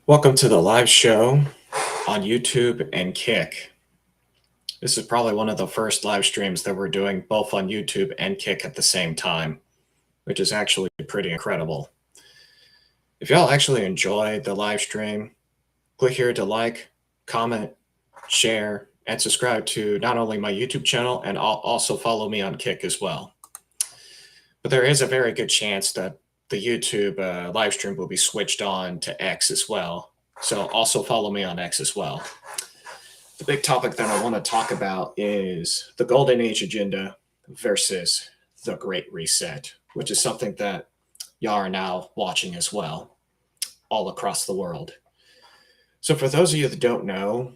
Welcome to the live show on YouTube and Kick. This is probably one of the first live streams that we're doing both on YouTube and Kick at the same time, which is actually pretty incredible. If y'all actually enjoy the live stream, click here to like, comment, share, and subscribe to not only my YouTube channel and also follow me on Kick as well. But there is a very good chance that the YouTube live stream will be switched on to X as well. So also follow me on X as well. The big topic that I want to talk about is the Golden Age agenda versus the Great Reset, which is something that y'all are now watching as well, all across the world. So for those of you that don't know,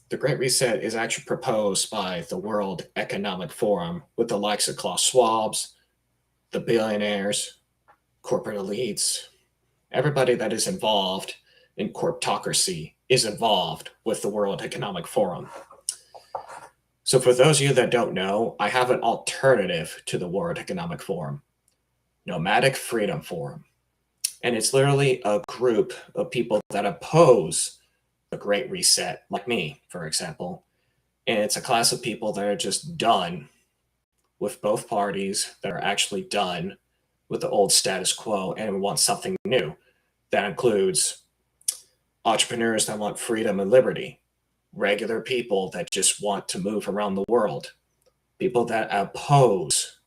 the Great Reset is actually proposed by the World Economic Forum with the likes of Klaus Schwab's, the billionaires, corporate elites, everybody that is involved in corptocracy is involved with the World Economic Forum. So for those of you that don't know, I have an alternative to the World Economic Forum, Nomadic Freedom Forum. And it's literally a group of people that oppose the Great Reset, like me, for example. And it's a class of people that are just done with both parties, that are actually done with the old status quo and want something new. That includes entrepreneurs that want freedom and liberty, regular people that just want to move around the world, people that oppose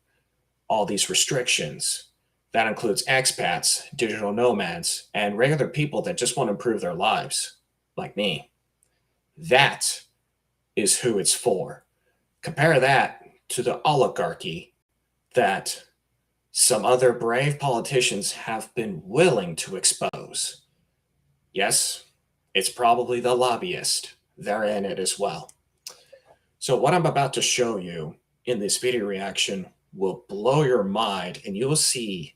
all these restrictions. That includes expats, digital nomads, and regular people that just want to improve their lives, like me. That is who it's for. Compare that to the oligarchy that some other brave politicians have been willing to expose. Yes, it's probably the lobbyist. They're in it as well. So what I'm about to show you in this video reaction will blow your mind, and you will see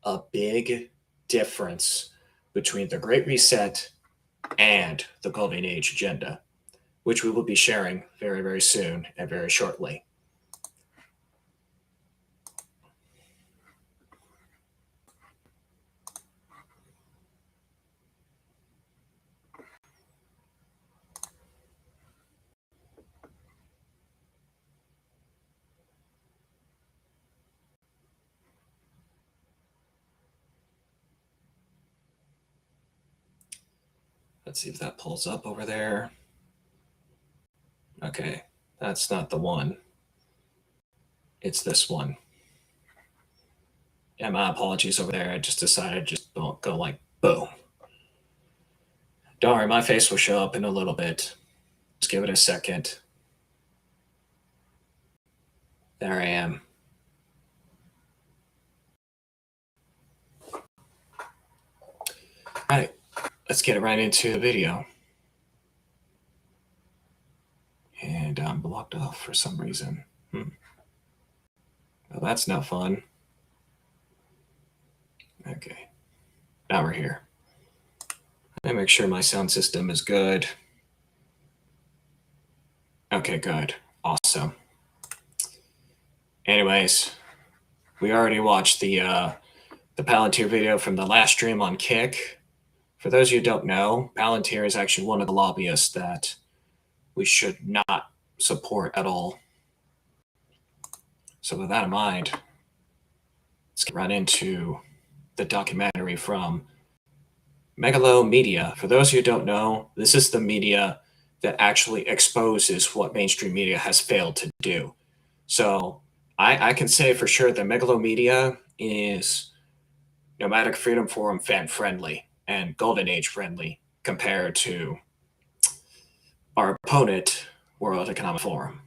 a big difference between the Great Reset and the Golden Age agenda, which we will be sharing very, very soon and very shortly. Let's see if that pulls up over there. Okay, that's not the one. It's this one. Yeah, my apologies over there. I just decided just don't go like boom. Don't worry, my face will show up in a little bit. Just give it a second. There I am. All right, let's get right into the video. And I'm blocked off for some reason. Well, that's not fun. Okay, now we're here. Let me make sure my sound system is good. Okay, good. Awesome. Anyways, we already watched the Palantir video from the last stream on Kick. For those of you who don't know, Palantir is actually one of the lobbyists that we should not support at all. So with that in mind, let's get right into the documentary from Megalo Media. For those of you who don't know, this is the media that actually exposes what mainstream media has failed to do. So I can say for sure that Megalo Media is Nomadic Freedom Forum fan friendly and Golden Age friendly compared to our opponent, World Economic Forum.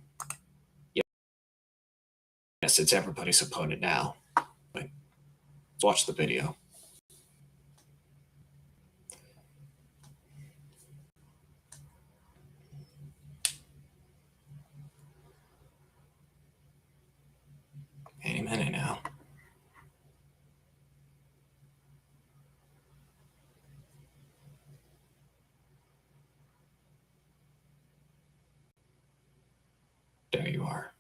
Yes, it's everybody's opponent now. But let's watch the video. Any minute now. There you are.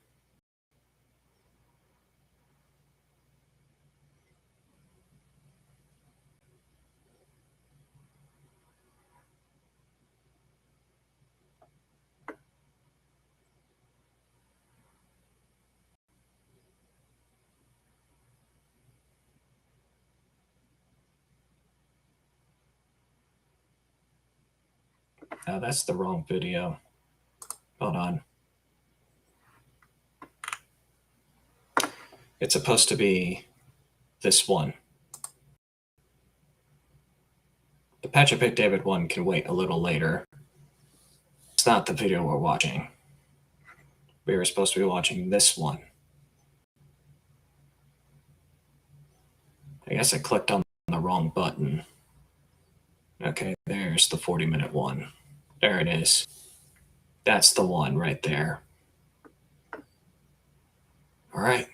No, that's the wrong video. Hold on. It's supposed to be this one. The Patch Epic David one can wait a little later. It's not the video we're watching. We were supposed to be watching this one. I guess I clicked on the wrong button. Okay, there's the 40-minute one. There it is. That's the one right there. All right.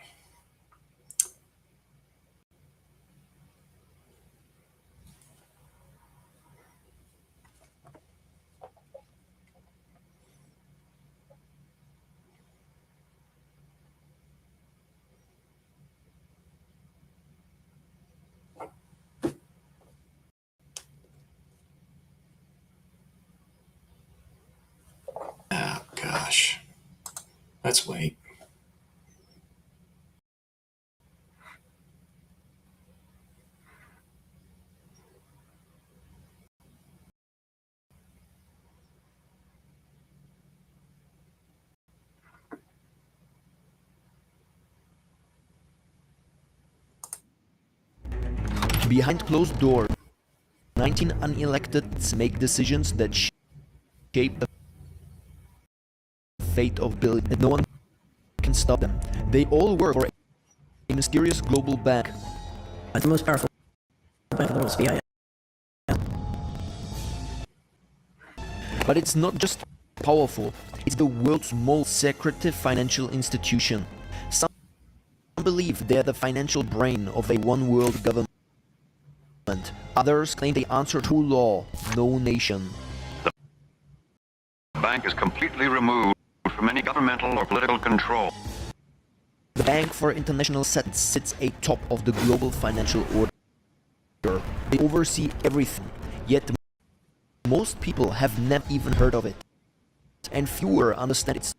Oh, gosh. Let's wait. Behind closed doors, 19 unelecteds make decisions that shape the fate of billions, and no one can stop them. They all work for a mysterious global bank. The most powerful bank in the world is BIS. But it's not just powerful, it's the world's most secretive financial institution. Some believe they're the financial brain of a one-world government. Others claim they answer to law, no nation. The bank is completely removed from any governmental or political control. The Bank for International Settlements sits atop of the global financial order. They oversee everything, yet most people have never even heard of it, and fewer understand its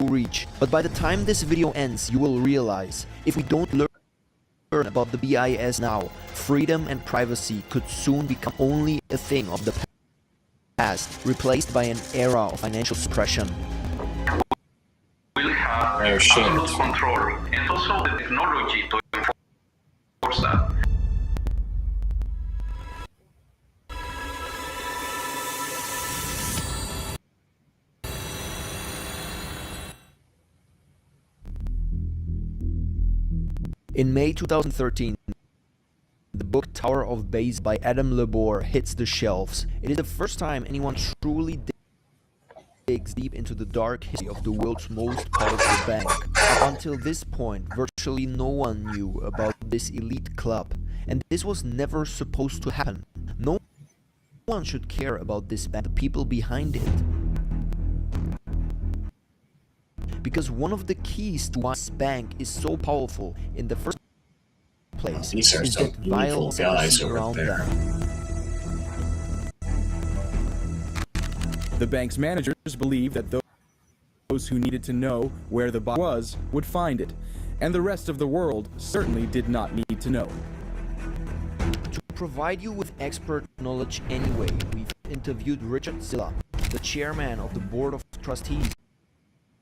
reach. But by the time this video ends, you will realize, if we don't learn about the BIS now, freedom and privacy could soon become only a thing of the past, replaced by an era of financial suppression. Will have absolute control and also the technology to enforce that. In May 2013, the book Tower of Babel by Adam Labor hits the shelves. It is the first time anyone truly digs deep into the dark history of the world's most powerful bank. Up until this point, virtually no one knew about this elite club, and this was never supposed to happen. No one should care about this bank, the people behind it. Because one of the keys to why this bank is so powerful in the first place These are is some that vile guys over around there. them. The bank's managers believed that those who needed to know where the box was would find it, and the rest of the world certainly did not need to know. To provide you with expert knowledge anyway, we've interviewed Richard Silla, the chairman of the board of trustees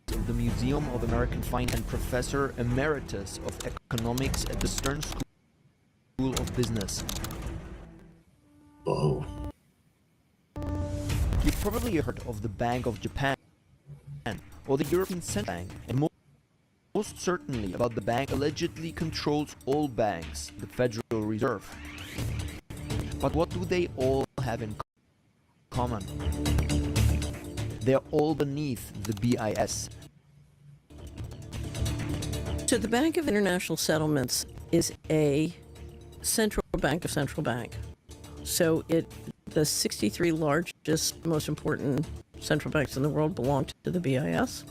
of the Museum of American Finance and Professor Emeritus of Economics at the Stern School of Business. Whoa. You've probably heard of the Bank of Japan or the European Central Bank, and most certainly about the bank allegedly controls all banks, the Federal Reserve. But what do they all have in common? They're all beneath the BIS. So the Bank of International Settlements is a central bank of central bank. So the 63 largest, most important central banks in the world belong to the BIS.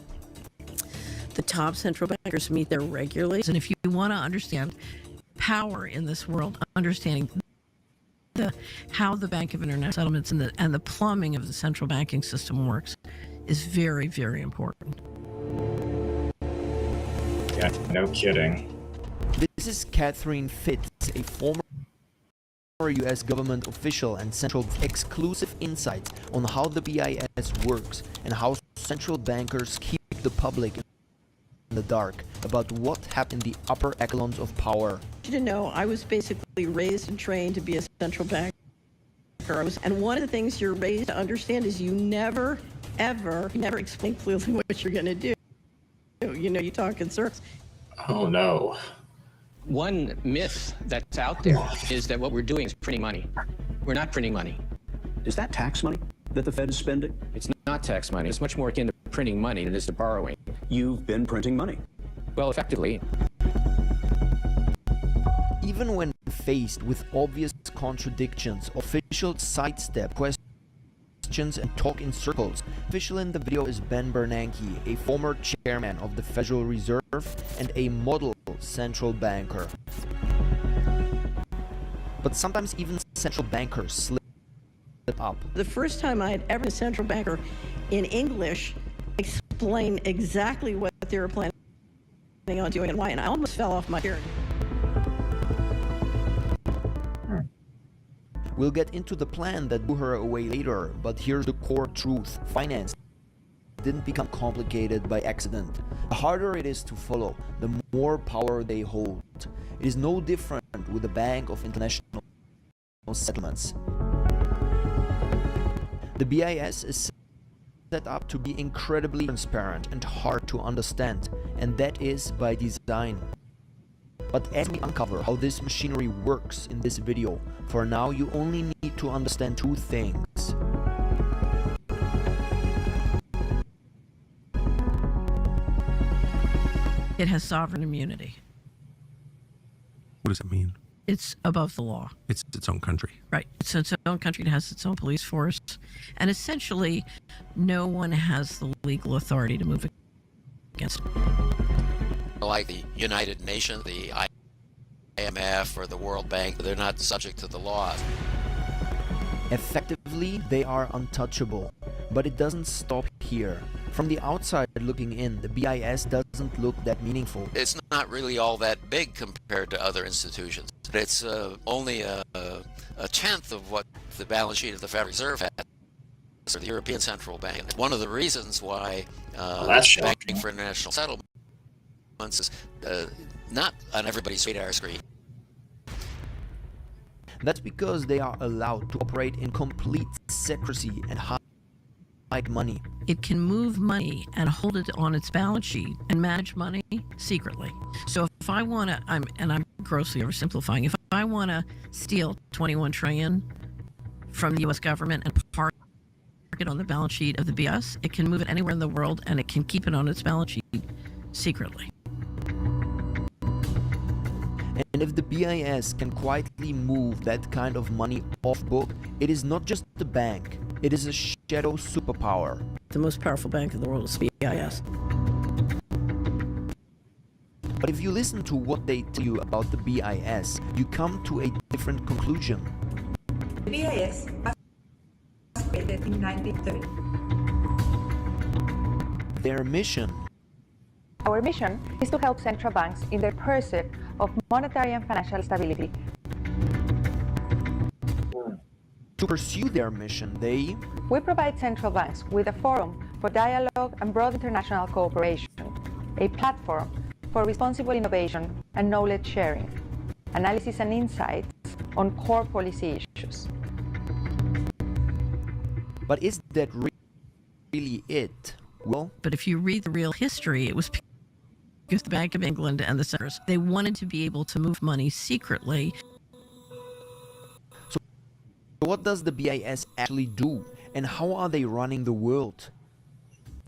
The top central bankers meet there regularly. And if you want to understand power in this world, understanding how the Bank of International Settlements and the plumbing of the central banking system works is very, very important. Yeah, no kidding. This is Catherine Fitz, a former US government official and central exclusive insights on how the BIS works and how central bankers keep the public in the dark about what happened in the upper echelons of power. You to know, I was basically raised and trained to be a central banker. And one of the things you're raised to understand is you never explain clearly what you're going to do. You know, you talk in circles. Oh no. One myth that's out there is that what we're doing is printing money. We're not printing money. Is that tax money that the Fed is spending? It's not tax money. It's much more akin to printing money than it is to borrowing. You've been printing money. Well, effectively. Even when faced with obvious contradictions, officials sidestep questions and talk in circles. Official in the video is Ben Bernanke, a former chairman of the Federal Reserve and a model central banker. But sometimes even central bankers slip up. The first time I had ever a central banker in English explain exactly what they were planning on doing and why, and I almost fell off my chair. We'll get into the plan that blew her away later, but here's the core truth. Finance didn't become complicated by accident. The harder it is to follow, the more power they hold. It is no different with the Bank of International Settlements. The BIS is set up to be incredibly transparent and hard to understand, and that is by design. But as we uncover how this machinery works in this video, for now you only need to understand two things. It has sovereign immunity. What does that mean? It's above the law. It's its own country. Right. It's its own country. It has its own police force. And essentially, no one has the legal authority to move against it. Like the United Nations, the IMF, or the World Bank, they're not subject to the laws. Effectively, they are untouchable. But it doesn't stop here. From the outside looking in, the BIS doesn't look that meaningful. It's not really all that big compared to other institutions. It's only a tenth of what the balance sheet of the Federal Reserve had, or the European Central Bank. And one of the reasons why Banking for International Settlements is not on everybody's radar screen. That's because they are allowed to operate in complete secrecy and hide money. It can move money and hold it on its balance sheet and manage money secretly. So if I want to, I'm grossly oversimplifying, if I want to steal 21 trillion from the US government and park it on the balance sheet of the BIS, it can move it anywhere in the world and it can keep it on its balance sheet secretly. And if the BIS can quietly move that kind of money off book, it is not just the bank, it is a shadow superpower. The most powerful bank in the world is BIS. But if you listen to what they tell you about the BIS, you come to a different conclusion. The BIS was created in 1930. Their mission. Our mission is to help central banks in their pursuit of monetary and financial stability. To pursue their mission, we provide central banks with a forum for dialogue and broad international cooperation, a platform for responsible innovation and knowledge sharing, analysis and insights on core policy issues. But is that really it? Well, but if you read the real history, it was because the Bank of England and the centers, they wanted to be able to move money secretly. So what does the BIS actually do, and how are they running the world?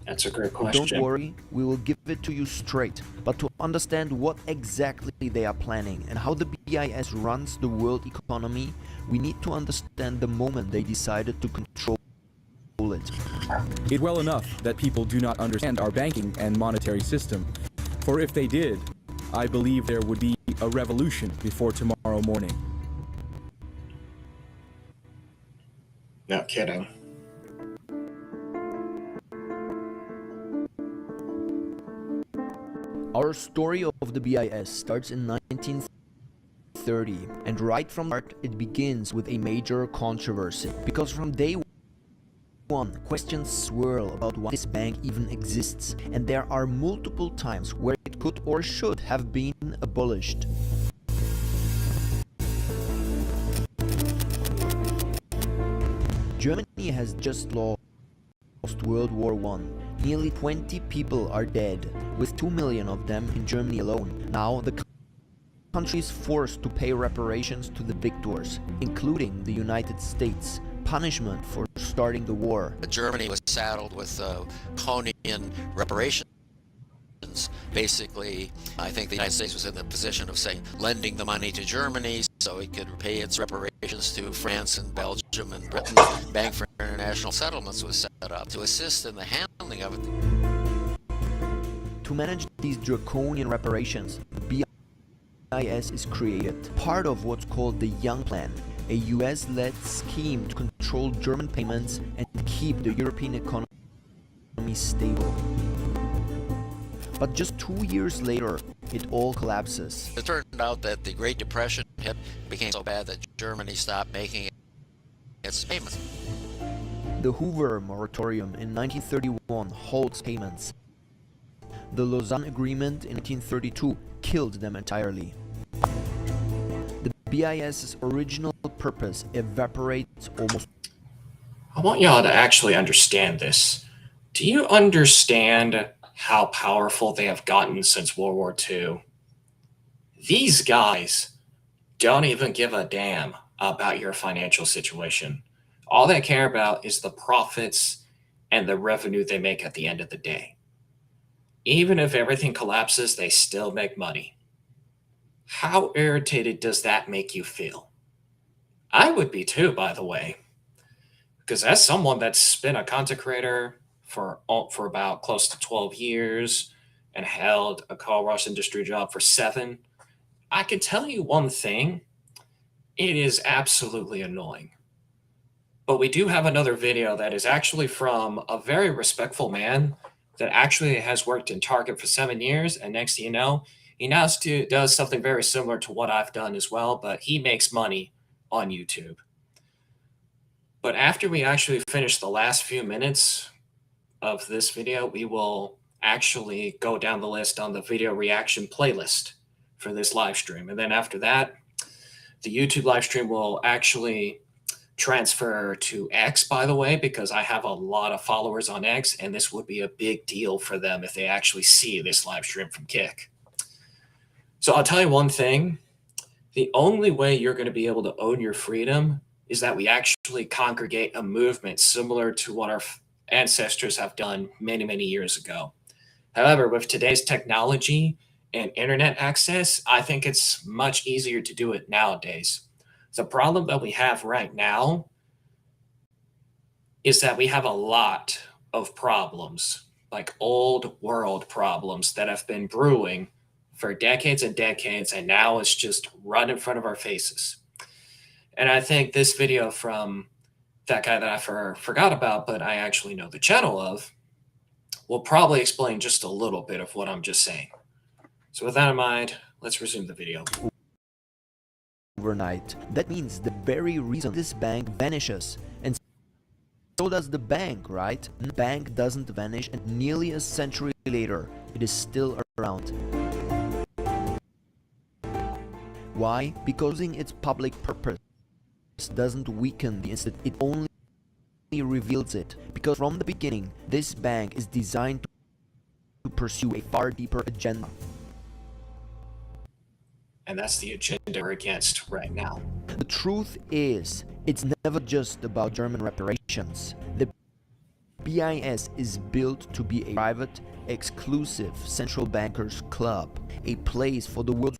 That's a great question. Don't worry, we will give it to you straight. But to understand what exactly they are planning and how the BIS runs the world economy, we need to understand the moment they decided to control it. It's well enough that people do not understand our banking and monetary system. For if they did, I believe there would be a revolution before tomorrow morning. No kidding. Our story of the BIS starts in 1930 1930, and right from the start it begins with a major controversy, because from day one, questions swirl about why this bank even exists, and there are multiple times where it could or should have been abolished. Germany has just lost World War I. Nearly 20 people are dead, with 2 million of them in Germany alone. Now the country is forced to pay reparations to the victors, including the United States, punishment for starting the war. Germany was saddled with Draconian reparations. Basically, I think the United States was in the position of saying, lending the money to Germany so it could repay its reparations to France and Belgium and Britain. Bank for International Settlements was set up to assist in the handling of it. To manage these draconian reparations, the BIS is created, part of what's called the Young Plan, a US-led scheme to control German payments and keep the European economy stable. But just 2 years later, it all collapses. It turned out that the Great Depression became so bad that Germany stopped making its payments. The Hoover Moratorium in 1931 halts payments. The Lausanne Agreement in 1932 killed them entirely. The BIS's original purpose evaporates almost. I want y'all to actually understand this. Do you understand how powerful they have gotten since World War II? These guys don't even give a damn about your financial situation. All they care about is the profits and the revenue they make at the end of the day. Even if everything collapses, they still make money. How irritated does that make you feel? I would be too, by the way, because as someone that's been a content creator for about close to 12 years and held a car wash industry job for 7, I can tell you one thing. It is absolutely annoying. But we do have another video that is actually from a very respectful man that actually has worked in Target for 7 years. And next thing you know, he now does something very similar to what I've done as well, but he makes money on YouTube. But after we actually finish the last few minutes of this video, we will actually go down the list on the video reaction playlist for this live stream. And then after that, the YouTube live stream will actually transfer to X, by the way, because I have a lot of followers on X, and this would be a big deal for them if they actually see this live stream from Kick. So I'll tell you one thing. The only way you're going to be able to own your freedom is that we actually congregate a movement similar to what our ancestors have done many, many years ago. However, with today's technology and internet access, I think it's much easier to do it nowadays. The problem that we have right now is that we have a lot of problems, like old world problems that have been brewing for decades and decades, and now it's just right in front of our faces. And I think this video from that guy that I forgot about, but I actually know the channel of, will probably explain just a little bit of what I'm just saying. So with that in mind, let's resume the video. Overnight. That means the very reason this bank vanishes, and so does the bank, right? The bank doesn't vanish, and nearly a century later, it is still around. Why? Because its public purpose doesn't weaken the institution, it only reveals it. Because from the beginning, this bank is designed to pursue a far deeper agenda. And that's the agenda we're against right now. The truth is, it's never just about German reparations. The BIS is built to be a private, exclusive central bankers club, a place for the world's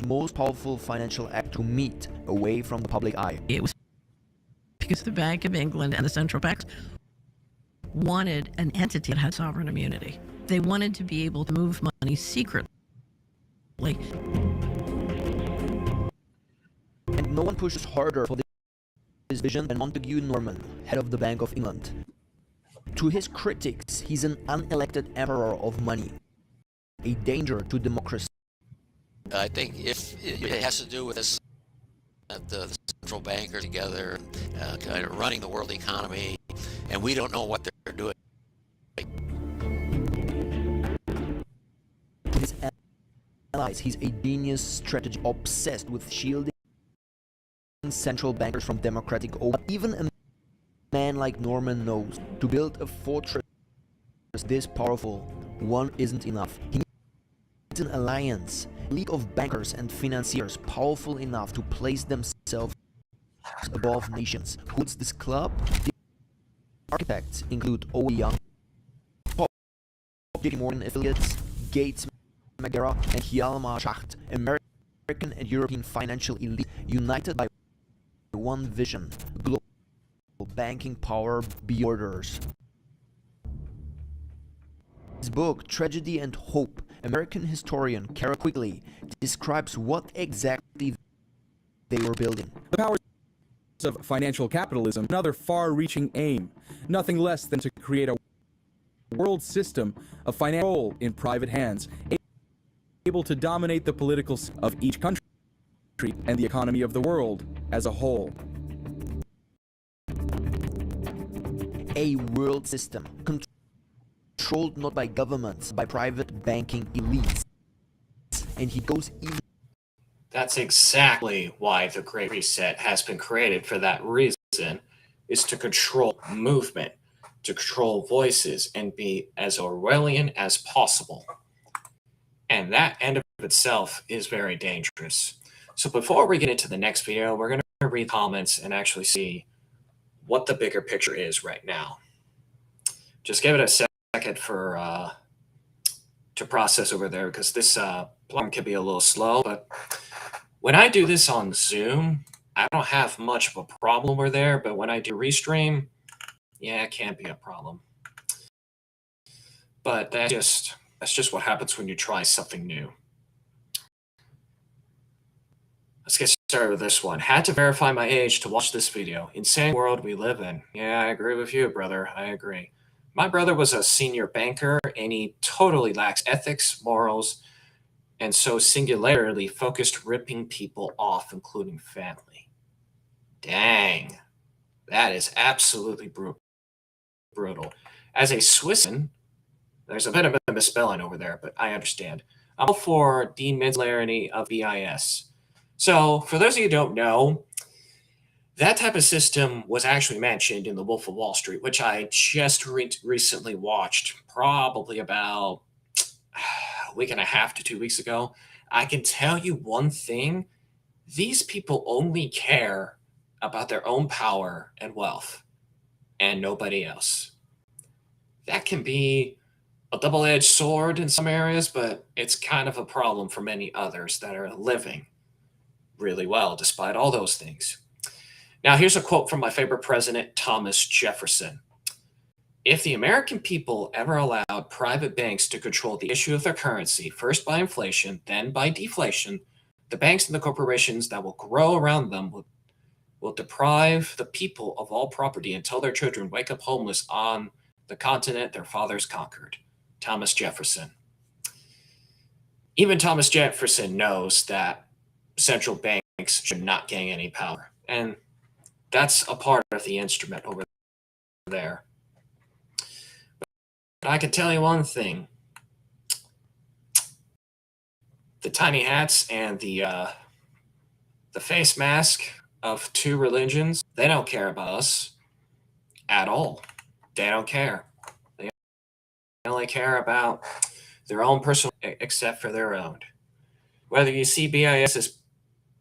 most powerful financial actor to meet away from the public eye. It was because the Bank of England and the central banks wanted an entity that had sovereign immunity. They wanted to be able to move money secretly. And no one pushes harder for this vision than Montague Norman, head of the Bank of England. To his critics, he's an unelected emperor of money, a danger to democracy. I think if it has to do with this, the central bankers together, kind of running the world economy, and we don't know what they're doing. His allies, he's a genius strategy obsessed with shielding central bankers from democratic oversight. Even a man like Norman knows to build a fortress this powerful, one isn't enough. He needs an alliance, a league of bankers and financiers powerful enough to place themselves above nations. Who's this club? The architects include Owen Young, top JP Morgan affiliates, Gates, McGarrah, and Hjalmar Schacht, American and European financial elite, united by one vision: global banking power beyond borders. His book, Tragedy and Hope, American historian Kara Quigley describes what exactly they were building. The powers of financial capitalism, another far-reaching aim, nothing less than to create a world system of financial control in private hands, able to dominate the political of each country and the economy of the world as a whole. A world system controlled not by governments, by private banking elites. And he goes even... That's exactly why the Great Reset has been created, for that reason, is to control movement, to control voices, and be as Orwellian as possible. And that end of itself is very dangerous. So before we get into the next video, we're going to read comments and actually see what the bigger picture is right now. Just give it a second for to process over there, because this platform can be a little slow. But when I do this on Zoom, I don't have much of a problem over there. But when I do restream, yeah, it can be a problem. But that's just what happens when you try something new. Let's get started with this one. Had to verify my age to watch this video. Insane world we live in. Yeah, I agree with you, brother. I agree. My brother was a senior banker, and he totally lacks ethics, morals, and so singularly focused ripping people off, including family. Dang. That is absolutely brutal. As a Swissan, there's a bit of a misspelling over there, but I understand. I'm all for demilitarization of BIS. So, for those of you who don't know, that type of system was actually mentioned in The Wolf of Wall Street, which I just recently watched, probably about a week and a half to 2 weeks ago. I can tell you one thing: these people only care about their own power and wealth, and nobody else. That can be a double-edged sword in some areas, but it's kind of a problem for many others that are living really well despite all those things. Now, here's a quote from my favorite president, Thomas Jefferson. If the American people ever allowed private banks to control the issue of their currency, first by inflation, then by deflation, the banks and the corporations that will grow around them will deprive the people of all property until their children wake up homeless on the continent their fathers conquered. Thomas Jefferson. Even Thomas Jefferson knows that central banks should not gain any power. And that's a part of the instrument over there. But I can tell you one thing. The tiny hats and the face mask of two religions, they don't care about us at all. They don't care. They only care about their own personal, except for their own. Whether you see BIS as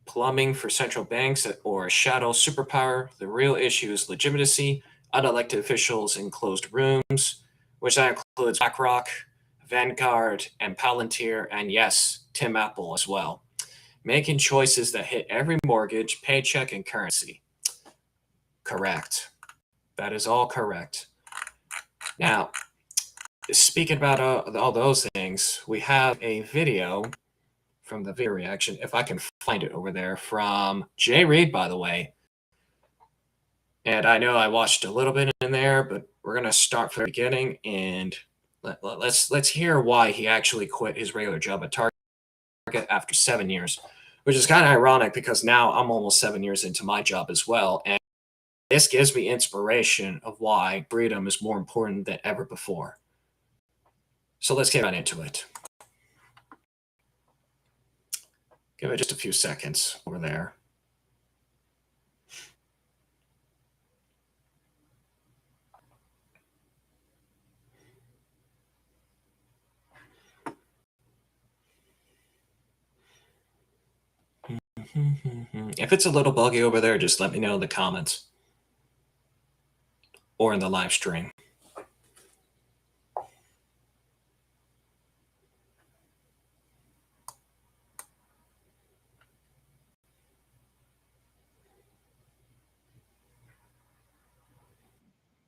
plumbing for central banks or a shadow superpower, the real issue is legitimacy, unelected officials in closed rooms, which that includes BlackRock, Vanguard, and Palantir, and yes, Tim Apple as well, making choices that hit every mortgage, paycheck, and currency. Correct. That is all correct. Now, speaking about all those things, we have a video from the video reaction, if I can find it over there, from Jay Reed, by the way. And I know I watched a little bit in there, but we're going to start from the beginning, and let's hear why he actually quit his regular job at Target after 7 years, which is kind of ironic because now I'm almost 7 years into my job as well. And this gives me inspiration of why freedom is more important than ever before. So let's get right into it. Give it just a few seconds over there. If it's a little buggy over there, just let me know in the comments or in the live stream.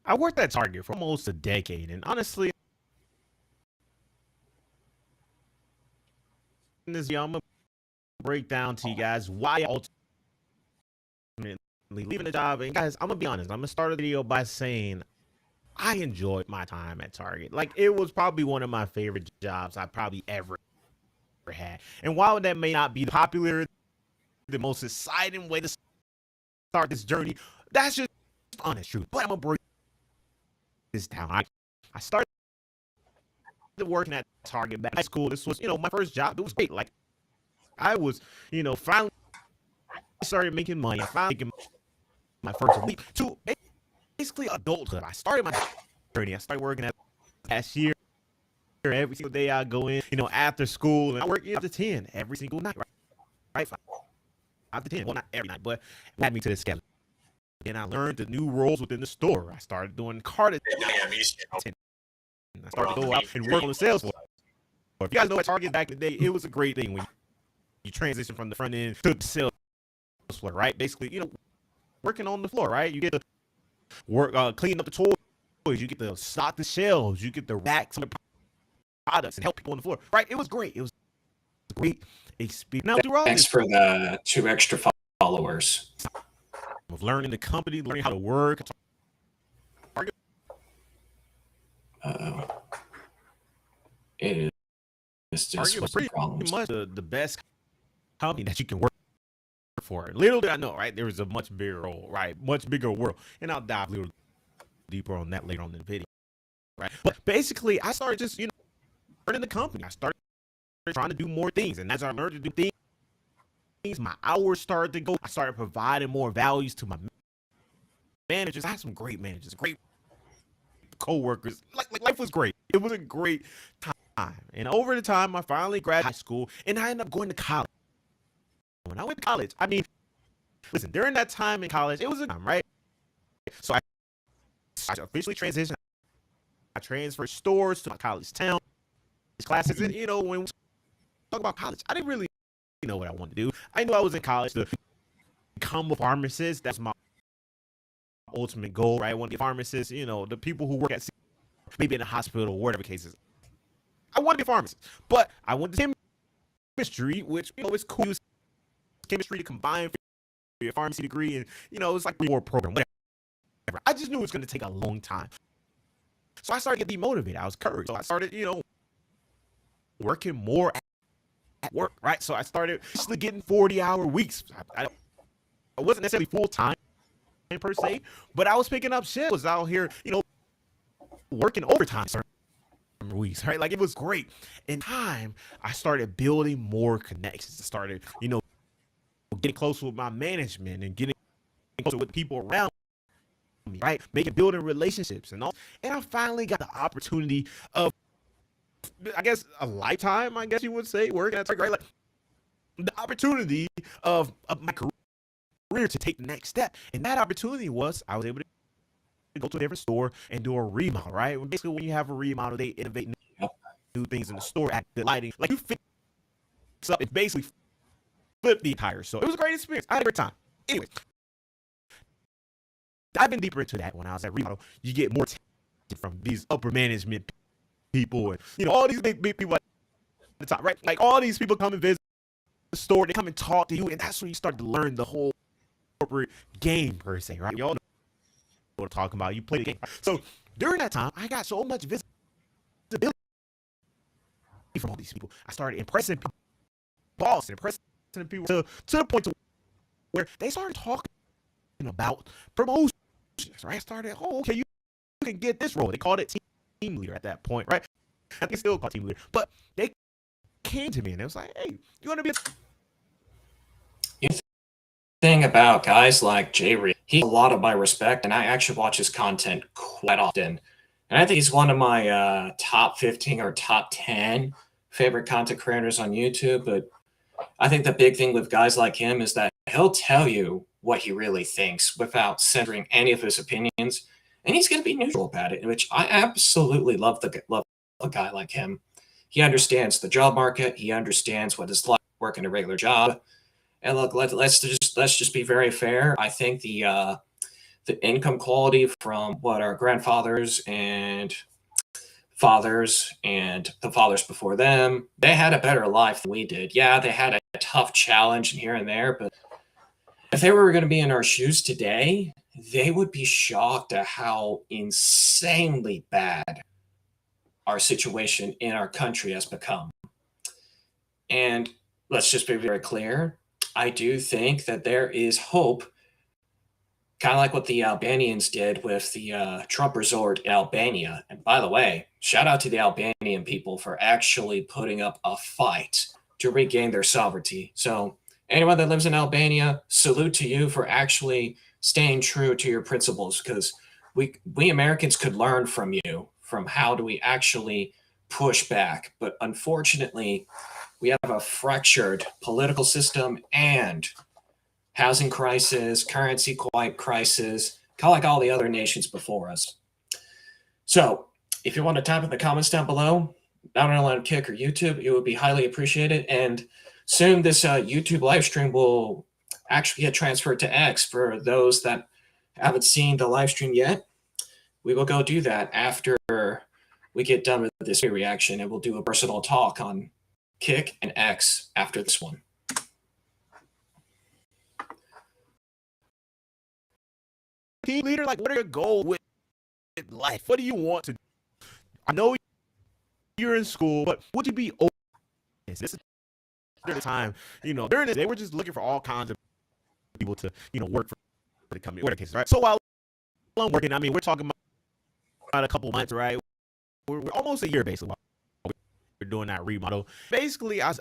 I worked at Target for almost a decade, and honestly, in this video, I'm gonna break down to you guys why I ultimately leaving the job. And guys, I'm gonna be honest. I'm gonna start the video by saying I enjoyed my time at Target. Like, it was probably one of my favorite jobs I probably ever had. And while that may not be popular, the most exciting way to start this journey, that's just honest truth. But I'm gonna break this down. I started working at Target back in high school. This was, my first job. It was great. Like, I was, finally started making money. I finally making my first leap to basically adulthood. I started my journey. I started working at cashier every single day. I go in, after school, and I work after 10 every single night, right? After 10, well, not every night, but add me to the schedule. Then I learned the new roles within the store. I started doing cart attendant. I started to go out and work on the sales floor. If you guys know at Target back in the day, it was a great thing when you transition from the front end to the sales floor, right? Basically, working on the floor, right? You get to work, clean up the toys. You get to stock the shelves. You get to rack some of the products and help people on the floor, right? It was great. It was a great experience. Now, thanks for the 2 extra followers. Of learning the company, learning how to work. It is just was pretty much the best company that you can work for. Little did I know, right? There was a much bigger role, right? Much bigger world. And I'll dive a little deeper on that later on in the video, right? But basically, I started just, learning the company. I started trying to do more things. And as I learned to do things, my hours started to go. I started providing more values to my managers. I had some great managers, great co-workers. Like life was great. It was a great time. And over the time, I finally graduated high school, and I ended up going to college. When I went to college, listen, during that time in college, it was a time, right? So I officially transitioned. I transferred stores to my college town, classes, and when we talk about college, I didn't really know what I wanted to do. I knew I was in college to become a pharmacist. That's my ultimate goal, right? I want to be a pharmacist. The people who work at maybe in a hospital or whatever cases. I want to be a pharmacist, but I went to chemistry, which is cool. Chemistry to combine for your pharmacy degree, and it's like more program, whatever. I just knew it was going to take a long time, so I started getting demotivated. I was encouraged, so I started, working more at work, right? So I started actually getting 40-hour weeks. I wasn't necessarily full time per se, but I was picking up shifts. I was out here, working overtime certain weeks, right? Like, it was great. In time, I started building more connections. I started, getting closer with my management and getting closer with people around me, right? Building relationships and all. And I finally got the opportunity of, I guess, a lifetime, I guess you would say, working at Target, right? Like, the opportunity of my career to take the next step. And that opportunity was, I was able to go to a different store and do a remodel, right? Basically, when you have a remodel, they innovate new things in the store, add the lighting. Like, you fix up, it basically flipped the entire store. It was a great experience. I had a great time. Anyway, diving deeper into that, when I was at remodel, you get more attention from these upper management people and, all these big people at the top, right? Like, all these people come and visit the store, they come and talk to you, and that's when you start to learn the whole corporate game, per se, right? Y'all know what I'm talking about. You play the game. So during that time, I got so much visibility from all these people. I started impressing people boss and impressing people to the point to where they started talking about promotions, right? Started, oh, okay, you can get this role. They called it team leader at that point, right? I think it's still called team leader, but they came to me and it was like, hey, you want to be The thing about guys like Jay Reed, he's a lot of my respect, and I actually watch his content quite often. And I think he's one of my top 15 or top 10 favorite content creators on YouTube. But I think the big thing with guys like him is that he'll tell you what he really thinks without centering any of his opinions. And he's going to be neutral about it, which I absolutely love a guy like him. He understands the job market. He understands what it's like working a regular job. And look, let's just be very fair. I think the income quality from what our grandfathers and fathers and the fathers before them, they had a better life than we did. Yeah, they had a tough challenge here and there, but if they were going to be in our shoes today, they would be shocked at how insanely bad our situation in our country has become. And let's just be very clear. I do think that there is hope, kind of like what the Albanians did with the Trump resort in Albania. And by the way, shout out to the Albanian people for actually putting up a fight to regain their sovereignty. So anyone that lives in Albania, salute to you for actually staying true to your principles, because we Americans could learn from you, from how do we actually push back. But unfortunately, we have a fractured political system and housing crisis, currency crisis, kind of like all the other nations before us. So if you want to type in the comments down below, not only on Kick or YouTube, it would be highly appreciated. And soon this YouTube live stream will actually get transferred to X. For those that haven't seen the live stream yet, we will go do that after we get done with this reaction, and we'll do a personal talk on Kick and X after this one. team leader? Like, what are your goals with life? What do you want to do? I know you're in school, but would you be open? This is during the time, during this, they were just looking for all kinds of people to, work for the company, whatever case, right? So while I'm working, I mean, we're talking about a couple months, right? We're almost a year, basically, while we're doing that remodel. Basically, I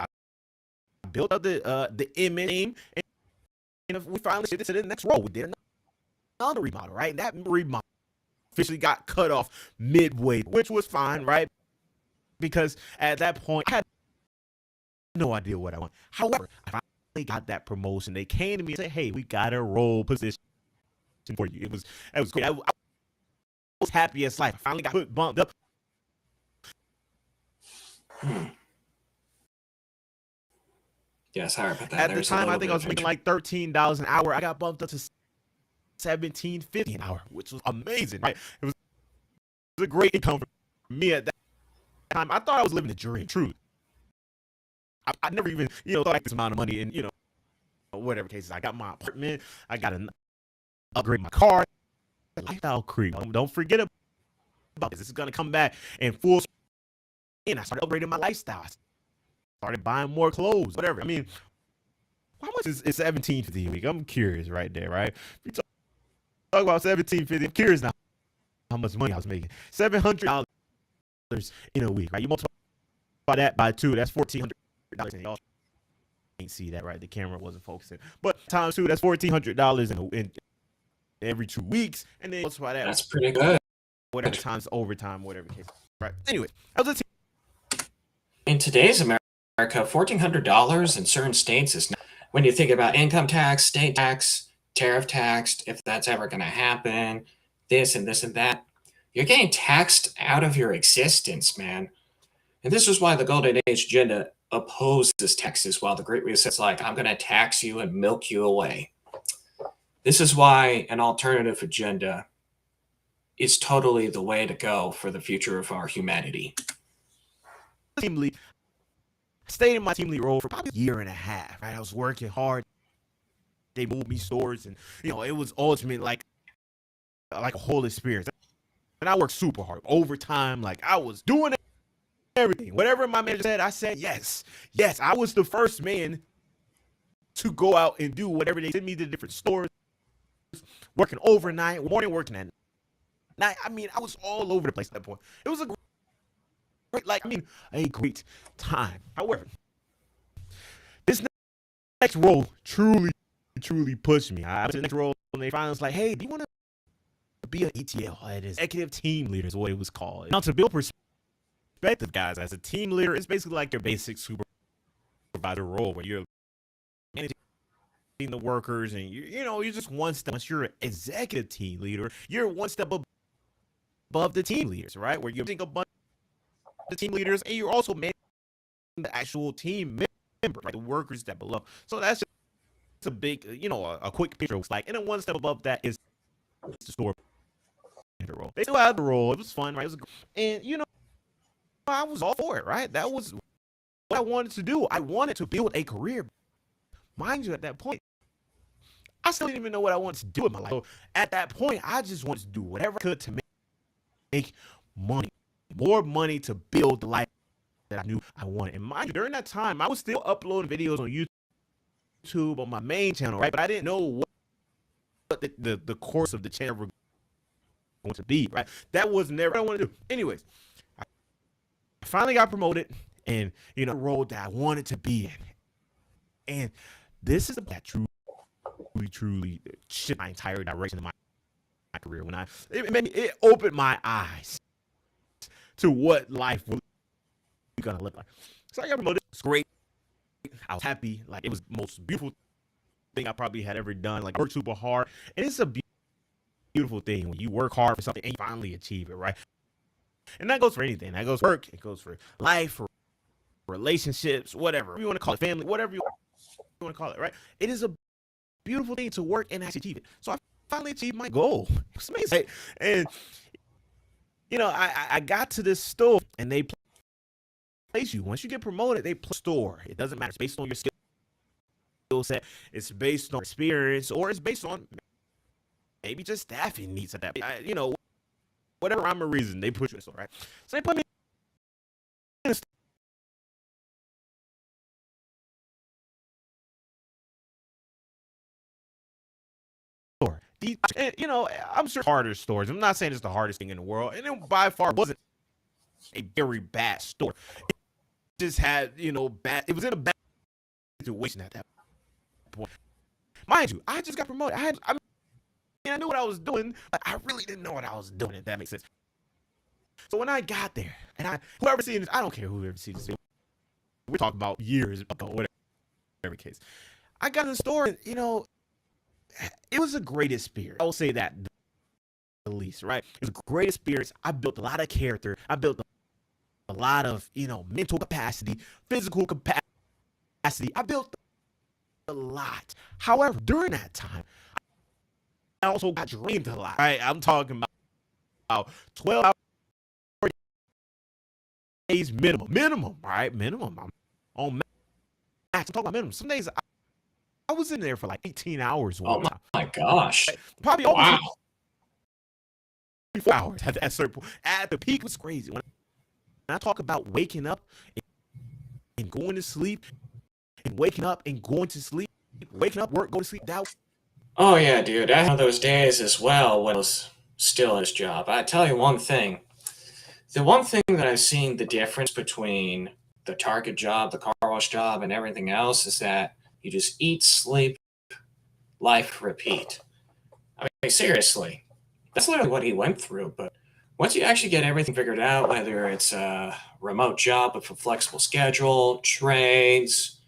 built up the image name, and we finally shifted to the next role. We did another remodel, right? And that remodel officially got cut off midway, which was fine, right? Because at that point, I had no idea what I want. However, I finally got that promotion. They came to me and said, "Hey, we got a role position for you." It was great. I was happy as life. I finally got bumped up. Yeah, sorry about that. At the time, I think I was making like $13 an hour. I got bumped up to $17.50 an hour, which was amazing, right? It was a great income for me at that time. I thought I was living a dream, truth. I never even, thought like this amount of money, and whatever cases. I got my apartment. I got an upgrade my car. Lifestyle creep. Don't forget about this. This is gonna come back in full. And I started upgrading my lifestyle. I started buying more clothes, whatever. I mean, how much is $17.50 a week? I'm curious right there, right? We talk about $17.50. I'm curious now how much money I was making. $700 in a week, right? You multiply that by 2, that's $1,400. And y'all can't see that, right? The camera wasn't focusing. But times 2, that's $1,400 in every 2 weeks. And then multiply that. That's pretty good. Whatever times overtime, whatever case. Right. Anyway, that was in today's America, $1,400 in certain states is not, when you think about income tax, state tax, tariff tax, if that's ever going to happen, this and that, you're getting taxed out of your existence, man. And this is why the Golden Age agenda opposes taxes, while the Great Reset's like, I'm going to tax you and milk you away. This is why an alternative agenda is totally the way to go for the future of our humanity. Team lead. I stayed in my team lead role for about a year and a half, right? I was working hard. They moved me stores, and it was ultimate like a whole experience. And I worked super hard, overtime, like I was doing everything. Whatever my manager said, I said yes. Yes, I was the first man to go out and do whatever they sent me to different stores, working overnight, morning, working at night. I mean, I was all over the place at that point. It was a great time. However, this next role truly pushed me. I was in the next role, and they finally was like, "Hey, do you want to be an ETL, an executive team leader?" Is what it was called. Now, to build perspective, guys, as a team leader, it's basically like your basic supervisor role, where you're managing the workers, and you're just one step. Once you're an executive team leader, you're one step above the team leaders, right? Where you're a bunch of team leaders, and you're also managing the actual team member, right? The workers that below. So that's just a big, a quick picture. It's like, and then one step above that is the store manager role. They still had the role. It was fun, right? And I was all for it, right? That was what I wanted to do. I wanted to build a career. Mind you, at that point, I still didn't even know what I wanted to do with my life. So at that point, I just wanted to do whatever I could to make money, more money to build the life that I knew I wanted. And mind you, during that time, I was still uploading videos on YouTube on my main channel, right? But I didn't know what the course of the channel was going to be, right? That was never what I wanted to do. Anyways, I finally got promoted, and the role that I wanted to be in. And this is that truly shifted my entire direction of my career. When it opened my eyes to what life was gonna look like. So I got promoted. It's great. I was happy. Like, it was the most beautiful thing I probably had ever done. Like, I worked super hard, and it's a beautiful thing when you work hard for something and you finally achieve it, right? And that goes for anything. That goes for work. It goes for life, for relationships, whatever you want to call it, family, whatever you want to call it, right? It is a beautiful thing to work and actually achieve it. So I finally achieved my goal. It was amazing. And I got to this store, and they place you. Once you get promoted, they place store. It doesn't matter. It's based on your skill set. It's based on experience, or it's based on maybe just staffing needs at that. Whatever rhyme or reason, they push you in store, right? So they put me in a store. I'm sure harder stores. I'm not saying it's the hardest thing in the world, and it by far wasn't a very bad store. It just had, bad. It was in a bad situation at that point. Mind you, I just got promoted. I knew what I was doing, but I really didn't know what I was doing. If that makes sense. So when I got there, and whoever seen this, I don't care whoever sees this. We're talking about years ago, whatever case. I got in the store, and it was a great experience. I will say that the least, right? It was a great experience. I built a lot of character. I built a lot of, mental capacity, physical capacity. I built a lot. However, during that time, I also got drained a lot, right? I'm talking about 12 hours days minimum, right? Minimum. I'm on max. I'm talking about minimum. Some days I was in there for like 18 hours. Oh my gosh. Probably over 24 hours at that certain point. At the peak, was crazy. When I talk about waking up and going to sleep, and waking up and going to sleep, waking up, work, go to sleep. Oh yeah, dude. I had those days as well when it was still his job. I tell you one thing. The one thing that I've seen the difference between the Target job, the car wash job, and everything else is that you just eat, sleep, life, repeat. I mean, seriously. That's literally what he went through. But once you actually get everything figured out, whether it's a remote job with a flexible schedule, trades,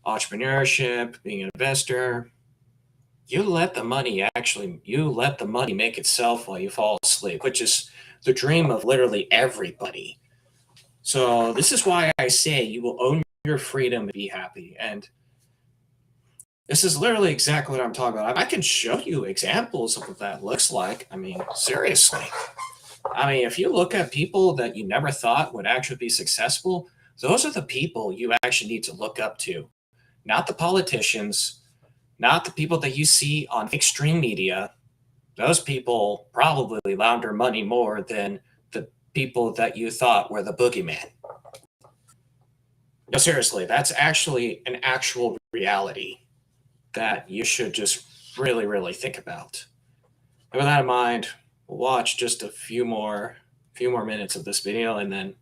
entrepreneurship, being an investor, you let the money make itself while you fall asleep, which is the dream of literally everybody. So this is why I say you will own your freedom and be happy. And this is literally exactly what I'm talking about. I can show you examples of what that looks like. I mean, seriously. I mean, if you look at people that you never thought would actually be successful, those are the people you actually need to look up to. Not the politicians, not the people that you see on extreme media. Those people probably launder money more than the people that you thought were the boogeyman. No, seriously, that's actually an actual reality that you should just really, really think about. And with that in mind, we'll watch just a few more minutes of this video, and then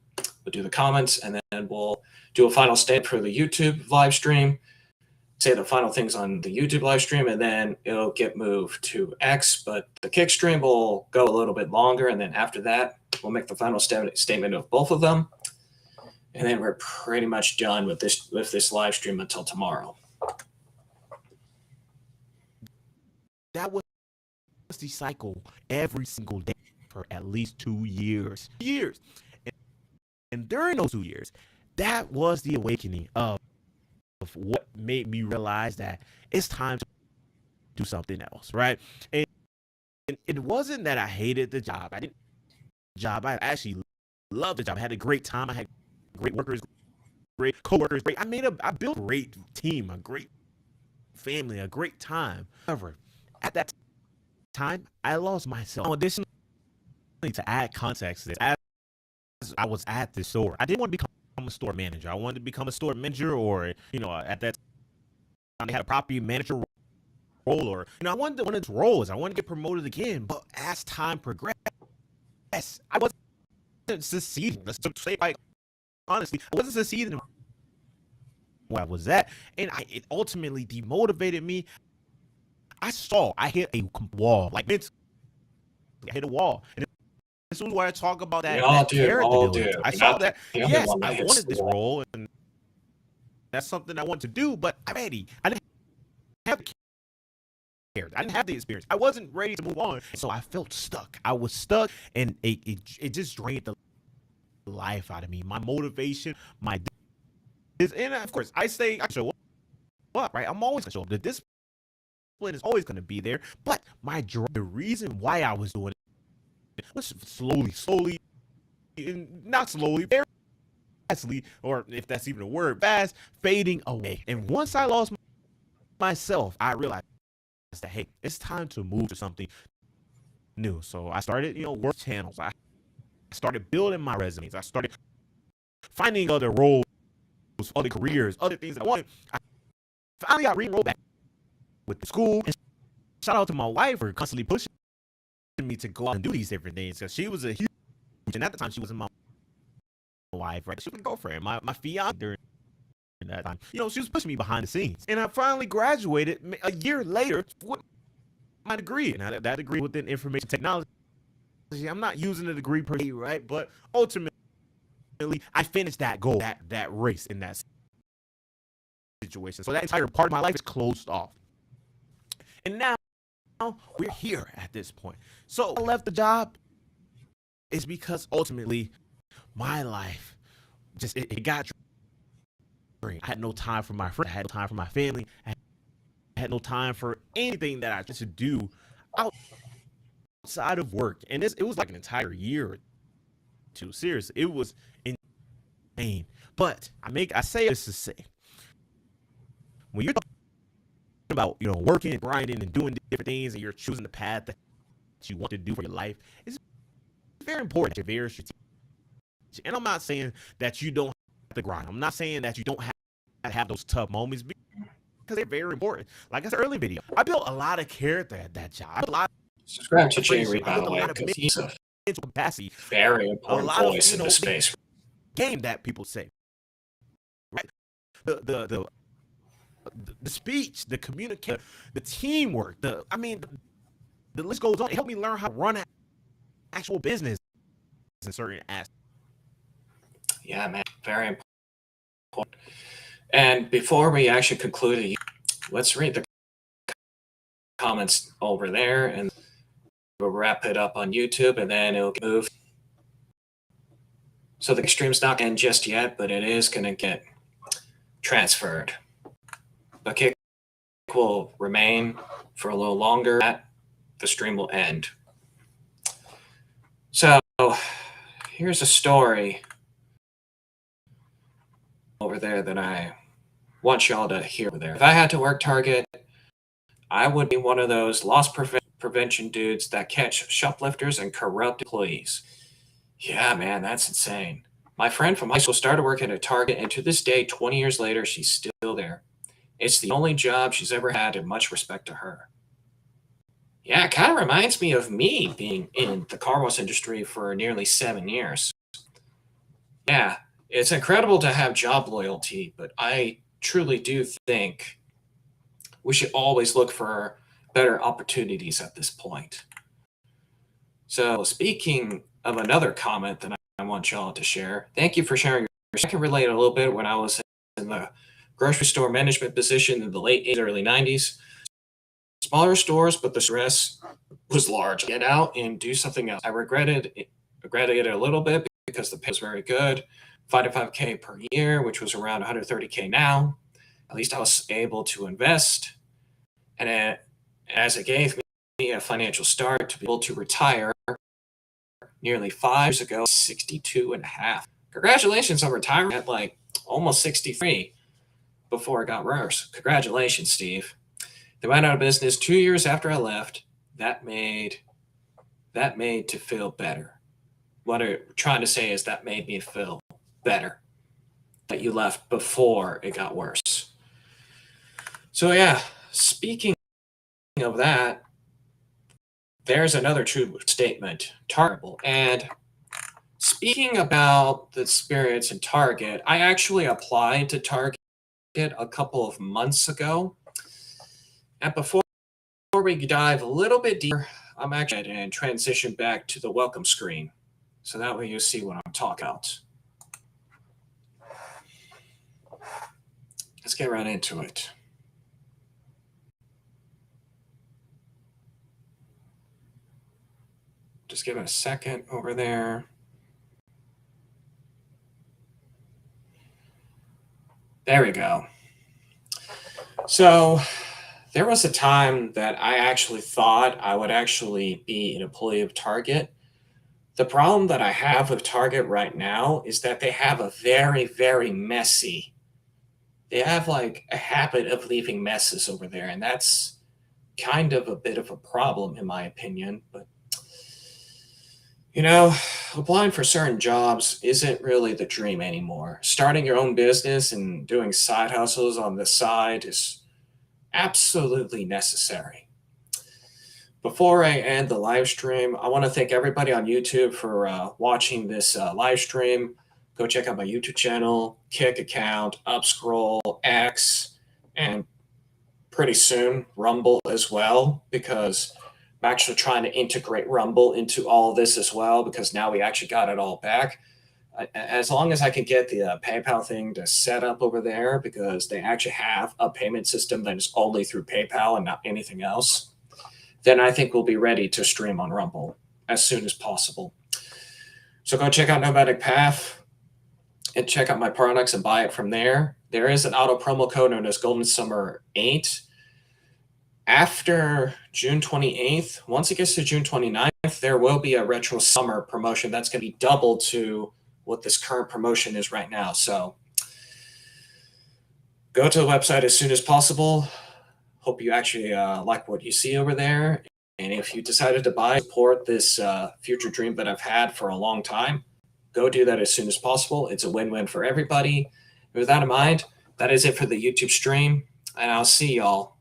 we'll do the comments, and then we'll do a final statement for the YouTube live stream, say the final things on the YouTube live stream, and then it'll get moved to X. But the Kick stream will go a little bit longer, and then after that, we'll make the final statement of both of them, and then we're pretty much done with this live stream until tomorrow. That was the cycle every single day for at least 2 years. And during those 2 years, that was the awakening of what made me realize that it's time to do something else, right? And it wasn't that I hated the job. I actually loved the job. I had a great time. I had great workers, great coworkers. I built a great team, a great family, a great time. However, at that time, I lost myself. Additionally, to add context to this, as I was at the store, I didn't want to become a store manager. I wanted to become a store manager, or at that time they had a property manager role, or I wanted one of those roles. I wanted to get promoted again. But as time progressed, I wasn't succeeding. Let's say, honestly, I wasn't succeeding where I was at, and it ultimately demotivated me. I hit a wall, like I hit a wall. And this is where I talk about that. I saw that. Yes, I wanted this role, and that's something I wanted to do, but I didn't have the care. I didn't have the experience. I wasn't ready to move on, so I felt stuck. I was stuck, and it just drained the life out of me. My motivation, and of course, I show up, right? I'm always gonna show up. The discipline is always gonna be there, but the reason why I was doing it was slowly, not slowly, very fastly, or if that's even a word, fast, fading away. And once I lost myself, I realized that, hey, it's time to move to something new. So I started, work channels. I started building my resumes. I started finding other roles, other careers, other things that I wanted. I finally got re-enrolled back with the school. And shout out to my wife for constantly pushing me to go out and do these different things, because she was a huge, and at the time she wasn't my wife, right? She was my girlfriend, my fiance during that time. She was pushing me behind the scenes. And I finally graduated a year later with my degree. And that degree within information technology. I'm not using the degree per se, right? But ultimately, I finished that goal, that race in that situation. So that entire part of my life is closed off. And now we're here at this point. So I left the job is because ultimately my life just it got drained. I had no time for my friends. I had no time for my family. I had no time for anything that I should do outside of work. And it was like an entire year or two. Seriously, it was insane. But I say this to say, when you're talking about working and grinding and doing different things, and you're choosing the path that you want to do for your life, it's very important. You're very strategic. And I'm not saying that you don't have to grind. I'm not saying that you don't have to have those tough moments, because they're very important. Like I said earlier in the video, I built a lot of character at that job. Subscribe to Jerry, by the way, because he's a capacity, very important voice in the space. Game that people say, right? The speech, the communication, the teamwork, the list goes on. It helped me learn how to run an actual business in certain aspects. Yeah, man, very important. And before we actually conclude, let's read the comments over there, and we'll wrap it up on YouTube, and then it'll get moved. So the stream's not going to end just yet, but it is going to get transferred. The kick will remain for a little longer. The stream will end. So here's a story over there that I want y'all to hear over there. If I had to work Target, I would be one of those loss prevention dudes that catch shoplifters and corrupt employees. Yeah, man, that's insane. My friend from high school started working at Target, and to this day, 20 years later, she's still there. It's the only job she's ever had, and much respect to her. Yeah, it kind of reminds me of me being in the car wash industry for nearly 7 years. Yeah, it's incredible to have job loyalty, but I truly do think we should always look for better opportunities at this point. So, speaking of another comment that I want y'all to share, thank you for sharing. I can relate a little bit when I was in the grocery store management position in the late 80s, early 90s. Smaller stores, but the stress was large. Get out and do something else. I regretted it a little bit because the pay was very good. 5K per year, which was around 130K now. At least I was able to invest. And as it gave me a financial start to be able to retire nearly 5 years ago, 62 and a half. Congratulations on retiring at like almost 63 before it got worse. Congratulations, Steve. They went out of business 2 years after I left. That made to feel better. What I'm trying to say is that made me feel better that you left before it got worse. So yeah, speaking of that, there's another true statement, Target. And speaking about the experience in Target, I actually applied to Target a couple of months ago. And before we dive a little bit deeper, I'm actually going to transition back to the welcome screen. So that way you see what I'm talking about. Let's get right into it. Just give it a second over there. There we go. So there was a time that I actually thought I would actually be an employee of Target. The problem that I have with Target right now is that they have a very, very messy. They have like a habit of leaving messes over there, and that's kind of a bit of a problem in my opinion. But you know, applying for certain jobs isn't really the dream anymore. Starting your own business and doing side hustles on the side is absolutely necessary. Before I end the live stream, I want to thank everybody on YouTube for watching this live stream. Go check out my YouTube channel, Kick account, Upscrolled, X, and pretty soon Rumble as well, because I'm actually trying to integrate Rumble into all of this as well, because now we actually got it all back. As long as I can get the PayPal thing to set up over there, because they actually have a payment system that is only through PayPal and not anything else, then I think we'll be ready to stream on Rumble as soon as possible. So go check out Nomadic Path and check out my products and buy it from there. There is an auto promo code known as Golden Summer 8. After June 28th, once it gets to June 29th, there will be a retro summer promotion that's going to be double to what this current promotion is right now. So go to the website as soon as possible. Hope you actually like what you see over there. And if you decided to buy, support this future dream that I've had for a long time, go do that as soon as possible. It's a win-win for everybody. With that in mind, that is it for the YouTube stream. And I'll see y'all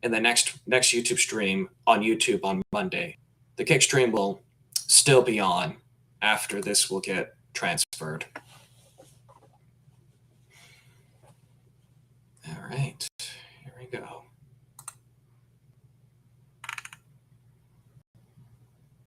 in the next YouTube stream on YouTube on Monday. The Kick stream will still be on after this will get transferred. All right, here we go.